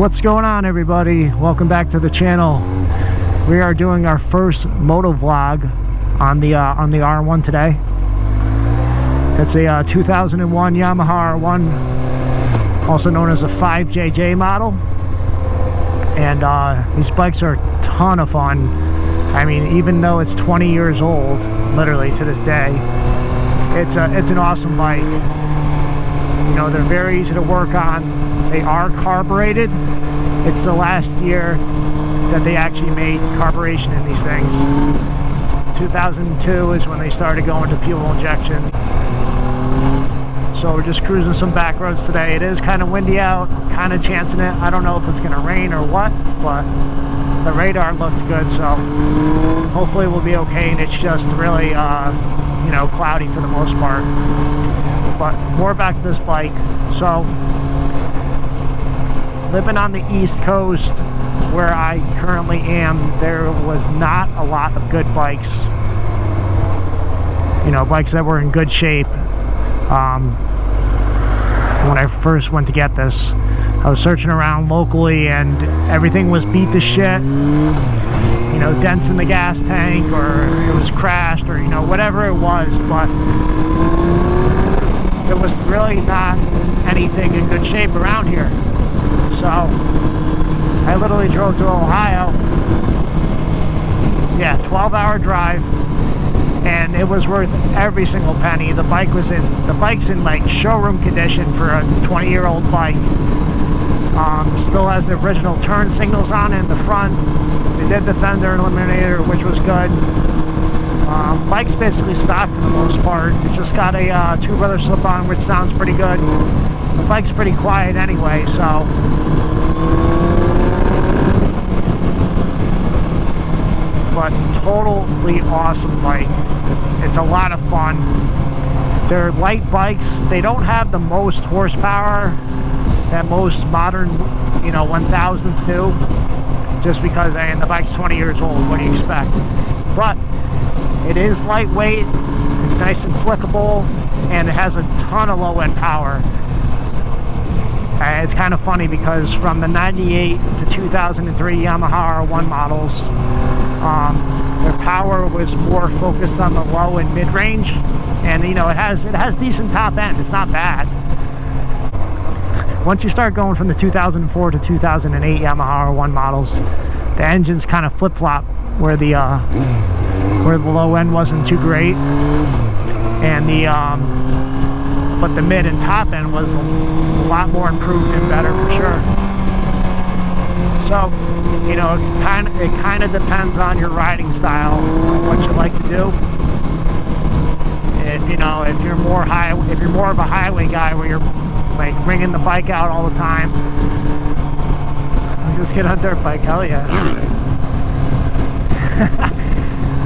What's going on, everybody? Welcome back to the channel. We are doing our first moto vlog on the R1 today. It's a 2001 Yamaha R1, also known as a 5JJ model, and these bikes are a ton of fun. I mean, even though it's 20 years old, literally to this day, it's an awesome bike. You know, they're very easy to work on. They are carbureted. It's the last year that they actually made carburation in these things. 2002 is when they started going to fuel injection. So we're just cruising some back roads today. It is kind of windy out, kind of chancing it. I don't know if it's going to rain or what, but the radar looked good, so hopefully we'll be okay. And it's just really, you know, cloudy for the most part. But more back to this bike. So living on the East Coast where I currently am, there was not a lot of good bikes. You know, bikes that were in good shape. When I first went to get this, I was searching around locally and everything was beat to shit. You know, dents in the gas tank, or it was crashed, or, you know, whatever it was, but there was really not anything in good shape around here. So I literally drove to Ohio. Yeah, 12-hour drive, and it was worth every single penny. The bike's in like showroom condition for a 20-year-old bike. Still has the original turn signals on it in the front. They did the fender eliminator, which was good. Bike's basically stock for the most part. It's just got a two-brother slip-on, which sounds pretty good. The bike's pretty quiet anyway, so but totally awesome bike. It's a lot of fun. They're light bikes. They don't have the most horsepower that most modern, you know, 1000s do, just because, and the bike's 20 years old. What do you expect? But it is lightweight. It's nice and flickable, and it has a ton of low-end power. It's kind of funny because from the 98 to 2003 Yamaha R1 models, their power was more focused on the low and mid-range, and you know, it has decent top end. It's not bad. Once you start going from the 2004 to 2008 Yamaha R1 models, the engines kind of flip-flop, where the low end wasn't too great, and but the mid and top end was a lot more improved and better for sure. So, you know, it kind of depends on your riding style, what you like to do. If, you know, if you're more of a highway guy where you're like bringing the bike out all the time, just get on a dirt bike, hell yeah.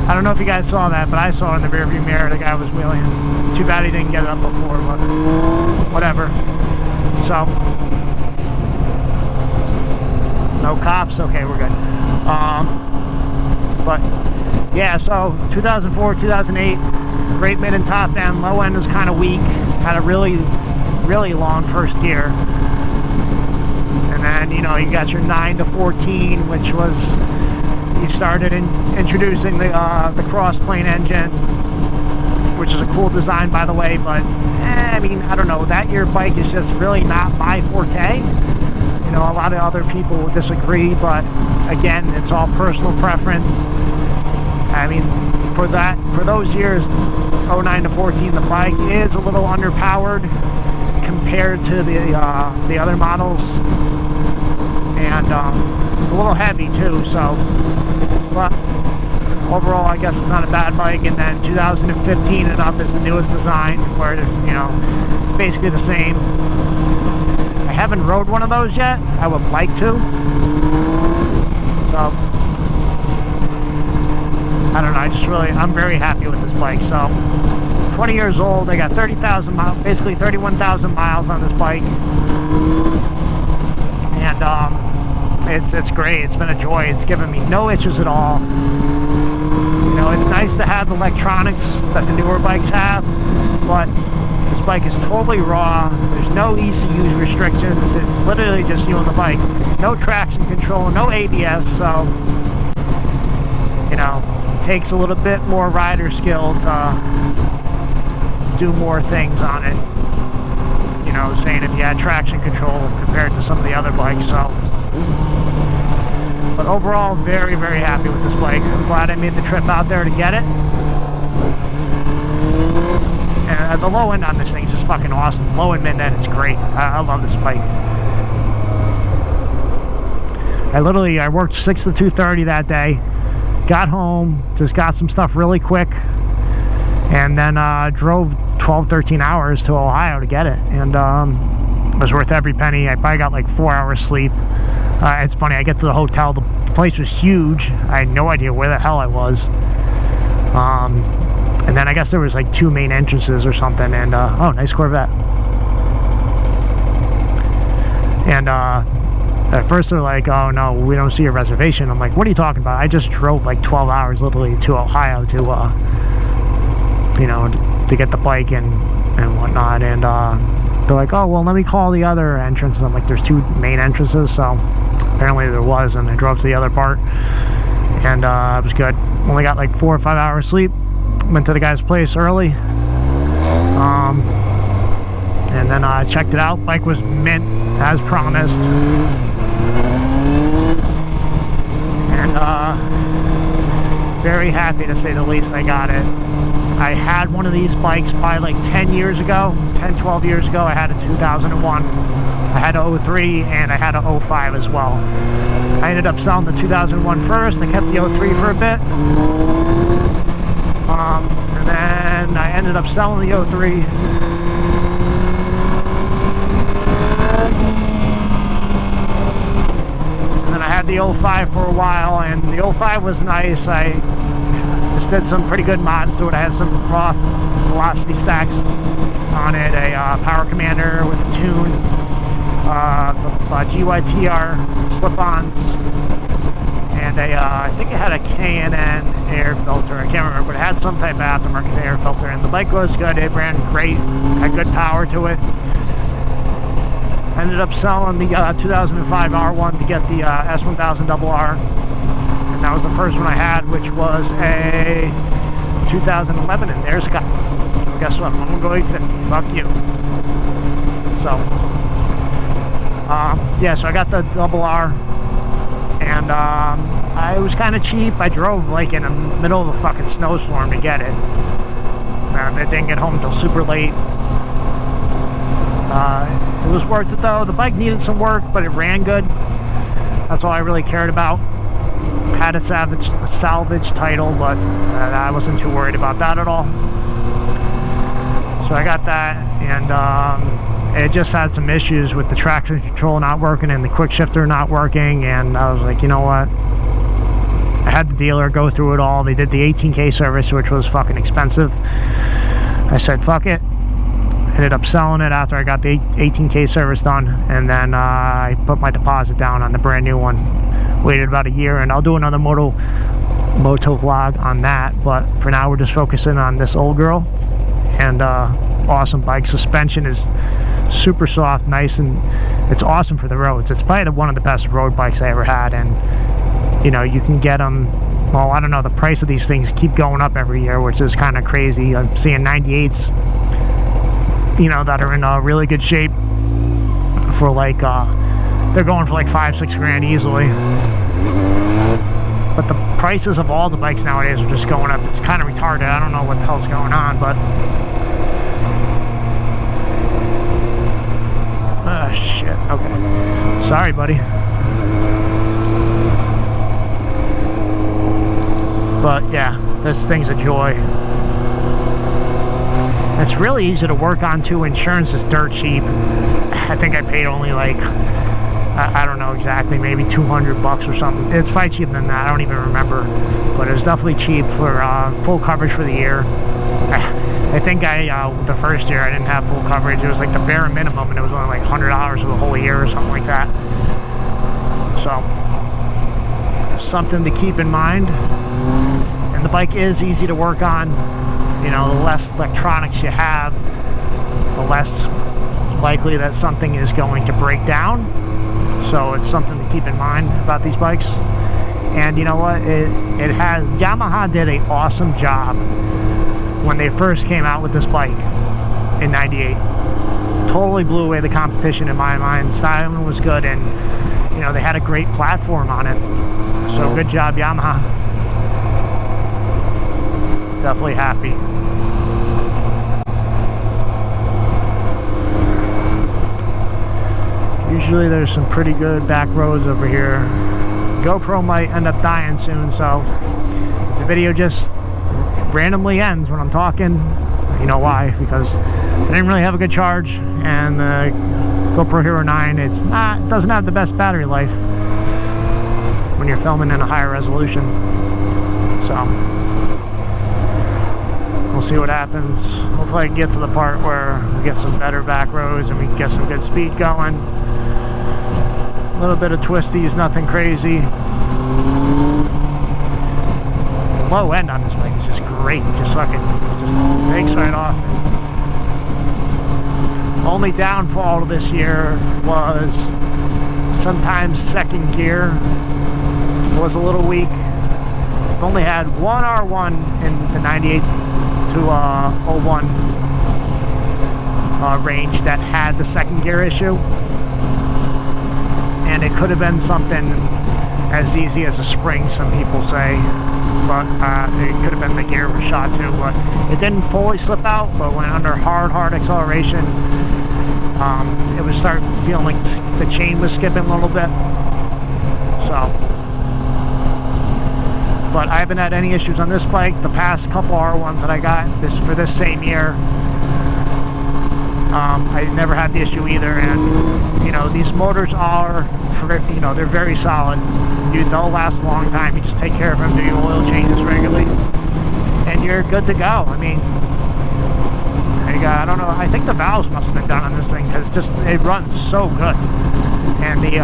I don't know if you guys saw that, but I saw in the rearview mirror the guy was wheeling. Too bad he didn't get it up before, but whatever. So, no cops? Okay, we're good. But, yeah, so 2004, 2008, great mid and top end. Low end was kind of weak. Had a really, really long first gear. And then, you know, you got your 9 to 14, which was, you started introducing the cross-plane engine, which is a cool design, by the way, but I mean, I don't know, that year bike is just really not my forte. You know, a lot of other people will disagree, but again, it's all personal preference. I mean, for those years, 09 to 14, the bike is a little underpowered compared to the other models, and it's a little heavy too, so, but overall I guess it's not a bad bike. And then 2015 and up is the newest design, where, you know, it's basically the same. I haven't rode one of those yet. I would like to. So I don't know, I'm very happy with this bike. So 20 years old, I got 30,000 miles, basically 31,000 miles on this bike, and it's great. It's been a joy. It's given me no issues at all. You know, it's nice to have the electronics that the newer bikes have, but this bike is totally raw. There's no ECU restrictions. It's literally just you and the bike. No traction control, no ABS, so, you know, it takes a little bit more rider skill to do more things on it. You know, saying if you had traction control compared to some of the other bikes, so. But overall, very, very happy with this bike. I'm glad I made the trip out there to get it. And the low end on this thing is just fucking awesome. Low and mid end, it's great. I love this bike. I worked 6 to 2:30 that day. Got home, just got some stuff really quick. And then drove 12, 13 hours to Ohio to get it. And it was worth every penny. I probably got like 4 hours sleep. It's funny, I get to the hotel, the place was huge. I had no idea where the hell I was. And then I guess there was like 2 main entrances or something, and oh, nice Corvette. And at first they're like, oh no, we don't see a reservation. I'm like, what are you talking about? I just drove like 12 hours literally to Ohio to, you know, to get the bike and whatnot. And they're like, oh, well, let me call the other entrance. I'm like, there's 2 main entrances, so apparently there was, and I drove to the other part, and it was good. Only got like 4 or 5 hours sleep. Went to the guy's place early, and then I checked it out. Bike was mint as promised, and very happy to say the least. I got it. I had one of these bikes probably like 10 years ago, 10, 12 years ago. I had a 2001, I had a 03, and I had a 05 as well. I ended up selling the 2001 first. I kept the 03 for a bit. And then I ended up selling the 03. And then I had the 05 for a while, and the 05 was nice. I just did some pretty good mods to it. I had some raw velocity stacks on it, a power commander with a tune, GYTR slip-ons, and I think it had a K&N air filter. I can't remember, but it had some type of aftermarket air filter, and the bike was good. It ran great, had good power to it. Ended up selling the 2005 R1 to get the S1000RR, and that was the first one I had, which was a 2011, and there's Scott. Well, guess what? I'm gonna go 850. Fuck you. So, yeah, so I got the RR. And I was kind of cheap. I drove like in the middle of a fucking snowstorm to get it. I didn't get home until super late. It was worth it though. The bike needed some work, but it ran good. That's all I really cared about. Had a salvage title, but I wasn't too worried about that at all. So I got that, and it just had some issues with the traction control not working and the quick shifter not working, and I was like, you know what, I had the dealer go through it all. They did the 18K service, which was fucking expensive. I said fuck it, ended up selling it after I got the 18K service done, and then I put my deposit down on the brand new one. Waited about a year, and I'll do another moto vlog on that, but for now we're just focusing on this old girl. And awesome bike. Suspension is super soft, nice, and it's awesome for the roads. It's probably one of the best road bikes I ever had, and you know, you can get them, well, I don't know, the price of these things keep going up every year, which is kind of crazy. I'm seeing 98s, you know, that are in really good shape for like they're going for like 5-6 grand easily. But the prices of all the bikes nowadays are just going up. It's kind of retarded. I don't know what the hell's going on, but shit. Okay. Sorry, buddy. But yeah, this thing's a joy. It's really easy to work on too. Insurance is dirt cheap. I think I paid only like, I don't know exactly, maybe 200 bucks or something. It's probably cheaper than that. I don't even remember. But it was definitely cheap for full coverage for the year. I think the first year I didn't have full coverage. It was like the bare minimum, and it was only like $100 for the whole year or something like that. So, something to keep in mind. And the bike is easy to work on. You know, the less electronics you have, the less likely that something is going to break down. So it's something to keep in mind about these bikes. And you know what, it has, Yamaha did an awesome job when they first came out with this bike in '98. Totally blew away the competition in my mind. Styling was good, and you know, they had a great platform on it. So good job, Yamaha. Definitely happy. Usually there's some pretty good back roads over here. GoPro might end up dying soon, so if the video just randomly ends when I'm talking, you know why, because I didn't really have a good charge, and the GoPro Hero 9, it doesn't have the best battery life when you're filming in a higher resolution. So we'll see what happens. Hopefully I can get to the part where we get some better back roads and we can get some good speed going. A little bit of twisties, nothing crazy. The low end on this bike is just great. Just takes right off. Only downfall to this year was sometimes second gear was a little weak. I've only had one R1 in the 98 to 01 range that had the second gear issue, and it could have been something as easy as a spring, some people say, but it could have been the gear was shot too. But it didn't fully slip out, but went under hard acceleration. It was starting feeling like the chain was skipping a little bit. So, but I haven't had any issues on this bike. The past couple R1s that I got for this same year, I never had the issue either. And you know, these motors are, you know, they're very solid. They'll last a long time. You just take care of them, do your oil changes regularly, and you're good to go. I mean, I don't know, I think the valves must have been done on this thing, because it runs so good. And the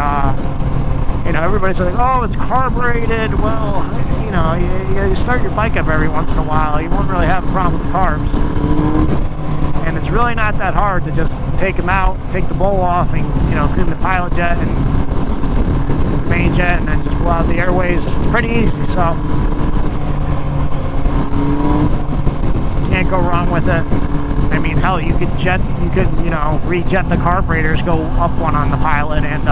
you know, everybody's like, oh, it's carbureted. Well, you know, you start your bike up every once in a while, you won't really have a problem with the carbs. And it's really not that hard to just take them out, take the bowl off, and you know, clean the pilot jet and the main jet, and then just blow out the airways. It's pretty easy, so can't go wrong with it. I mean, hell, you could you know, rejet the carburetors, go up one on the pilot, and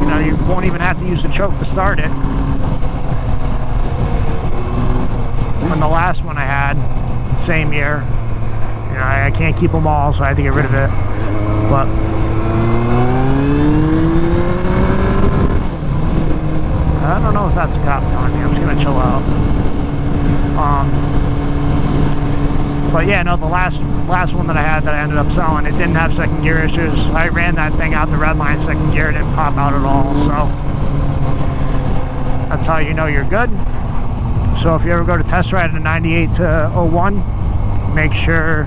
you know, you won't even have to use the choke to start it. On the last one I had, same year, you know, I can't keep them all, so I had to get rid of it. But I don't know if that's a cop on me. I'm just gonna chill out. But yeah, no, the last one that I had that I ended up selling, it didn't have second gear issues. I ran that thing out the red line second gear, it didn't pop out at all. So that's how you know you're good. So if you ever go to test ride in a 98 to 01, make sure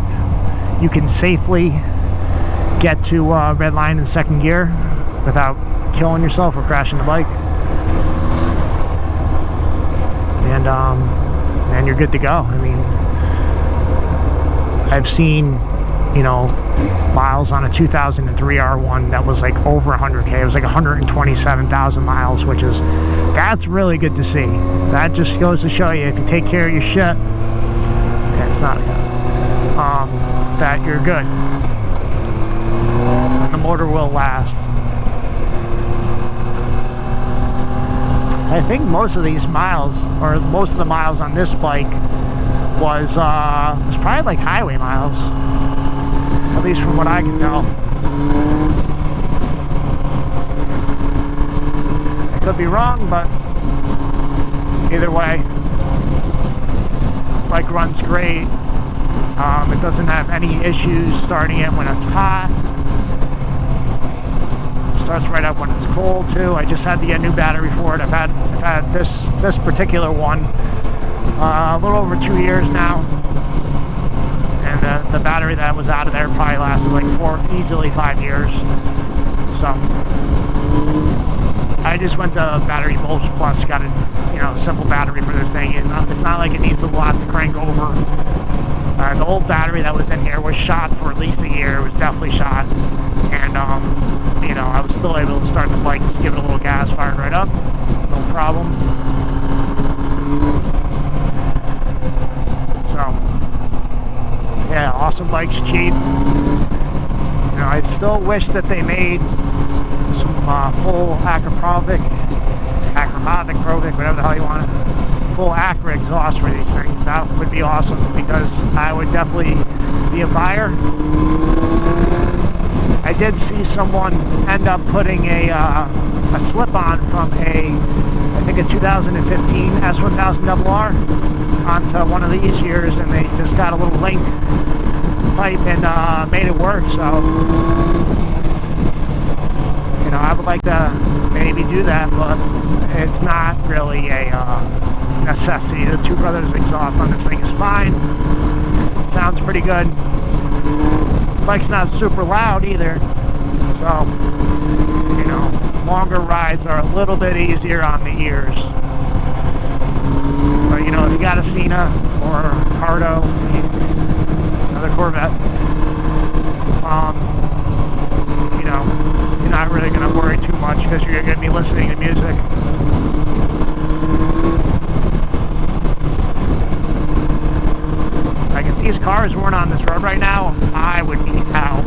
you can safely get to red line in second gear without killing yourself or crashing the bike. And you're good to go. I mean, I've seen, you know, miles on a 2003 R1 that was like over 100K. It was like 127,000 miles, that's really good to see. That just goes to show you, if you take care of your shit, okay, it's not a gun, that you're good. And the motor will last. I think most of these miles, or most of the miles on this bike, was probably like highway miles, at least from what I can tell. I could be wrong, but either way, bike runs great. It doesn't have any issues starting it when it's hot. Starts right up when it's cold too. I just had to get a new battery for it. I've had this particular one a little over 2 years now, and the battery that was out of there probably lasted like easily 5 years. So I just went to Battery Bolts Plus, got a, you know, simple battery for this thing, and it's not like it needs a lot to crank over. The old battery that was in here was shot for at least a year. It was definitely shot. And, you know, I was still able to start the bike, just give it a little gas, fired right up. No problem. So, yeah, awesome bike's cheap. You know, I still wish that they made some full acrobatic, whatever the hell you want it, full Acra exhaust for these things. That would be awesome, because I would definitely be a buyer. I did see someone end up putting a slip-on from I think a 2015 S1000RR onto one of these years, and they just got a little link pipe and made it work. So, you know, I would like to maybe do that, but it's not really a necessity. The Two Brothers exhaust on this thing is fine. It sounds pretty good. The bike's not super loud either, so, you know, longer rides are a little bit easier on the ears. But, you know, if you got a Cena or Cardo, another Corvette, you know, you're not really going to worry too much, because you're going to be listening to music. Like, if these cars weren't on this road right now, I would be out.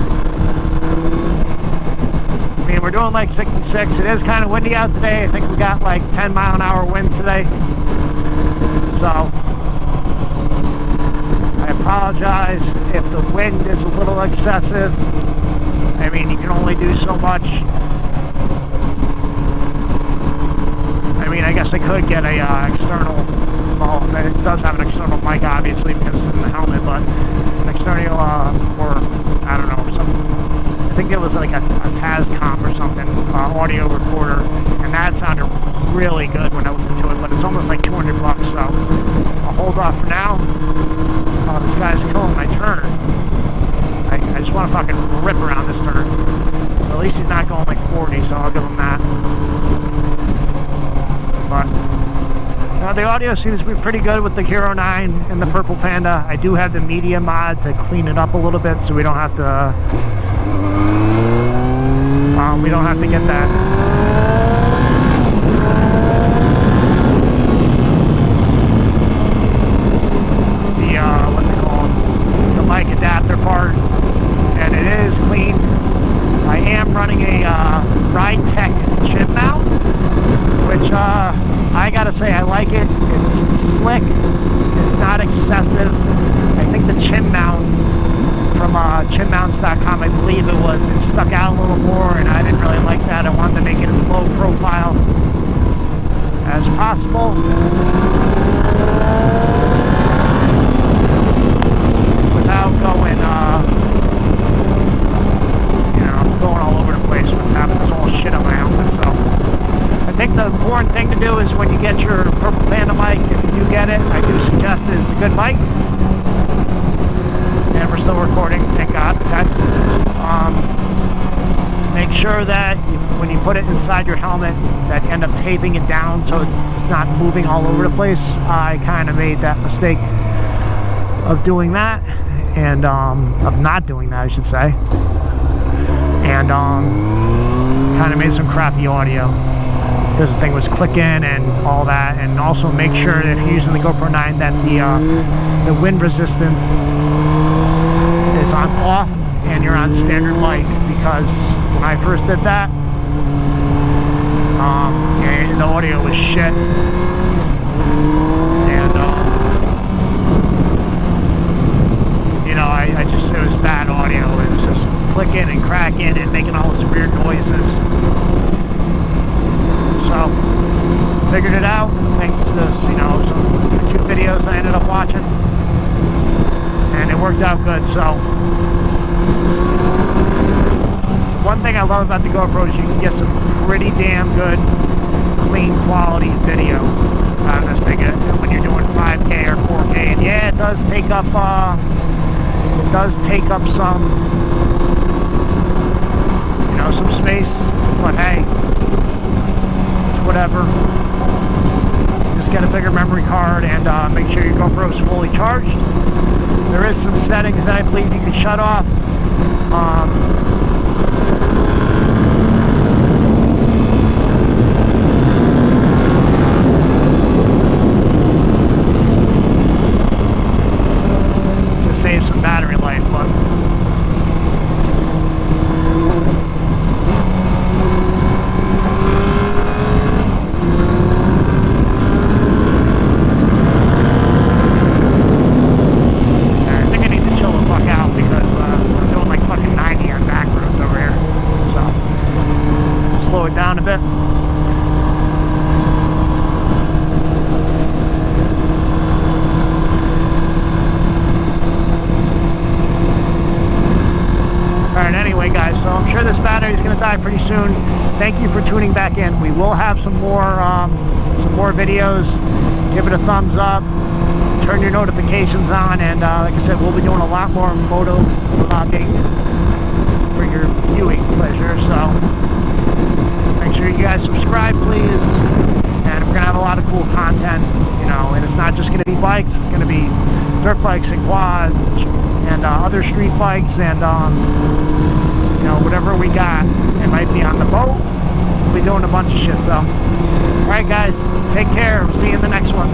I mean, we're doing like 66. It is kind of windy out today. I think we got like 10-mile-an-hour winds today. So, I apologize if the wind is a little excessive. I mean, you can only do so much. I mean, I guess I could get a external, well, it does have an external mic, obviously, because it's in the helmet, but an external, or, I don't know, I think it was like a Tascom or something, audio recorder, and that sounded really good when I listened to it, but it's almost like $200, so I'll hold off for now. Oh, this guy's killing my turn. I just want to fucking rip around this turn. But at least he's not going like 40, so I'll give him that. But the audio seems to be pretty good with the Hero 9 and the Purple Panda. I do have the media mod to clean it up a little bit, so we don't have to get that. What's it called? The mic adapter part, and it is clean. I am running a Ride Tech chin mount, which I gotta say I like it. It's slick. It's not excessive. I think the chin mount from chinmounts.com, I believe it stuck out a little more, and I didn't really like that. I wanted to make it as low profile as possible. Without going, you know, going all over the place with having this whole shit on my helmet. So I think the important thing to do is when you get your Purple Panda mic, if you do get it, I do suggest it. It's a good mic. And we're still recording, thank God. Okay. Make sure that when you put it inside your helmet, that you end up taping it down so it's not moving all over the place. I kind of made that mistake of doing that, and of not doing that, I should say, and kind of made some crappy audio because the thing was clicking and all that. And also make sure that if you're using the GoPro 9 that the wind resistance is on off and you're on standard mic, because when I first did that, yeah, the audio was shit, and you know, it was bad audio. It was just clicking and cracking and making all these weird noises. So, figured it out thanks to, you know, some YouTube videos I ended up watching, and it worked out good. So, one thing I love about the GoPro is you can get some pretty damn good, clean quality video out of this thing when you're doing 5K or 4K. And yeah, it does take up some, you know, some space, but hey, it's whatever. Just get a bigger memory card and make sure your GoPro is fully charged. There is some settings that I believe you can shut off. To save some battery life, but down a bit. Alright, anyway guys, so I'm sure this battery is going to die pretty soon. Thank you for tuning back in. We will have some more videos. Give it a thumbs up, turn your notifications on, and like I said, we'll be doing a lot more moto vlogging for your viewing pleasure, so make sure you guys subscribe, please. And we're gonna have a lot of cool content, you know, and it's not just gonna be bikes, it's gonna be dirt bikes and quads and other street bikes and you know, whatever we got. It might be on the boat. We'll be doing a bunch of shit. So alright guys, take care. See you in the next one.